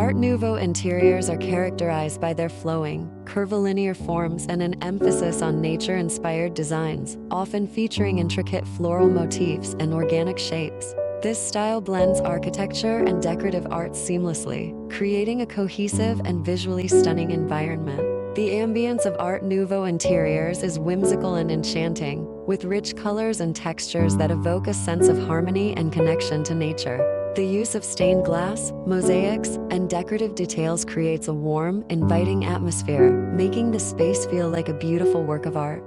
Art Nouveau interiors are characterized by their flowing, curvilinear forms and an emphasis on nature-inspired designs, often featuring intricate floral motifs and organic shapes. This style blends architecture and decorative art seamlessly, creating a cohesive and visually stunning environment. The ambience of Art Nouveau interiors is whimsical and enchanting, with rich colors and textures that evoke a sense of harmony and connection to nature. The use of stained glass, mosaics, and decorative details creates a warm, inviting atmosphere, making the space feel like a beautiful work of art.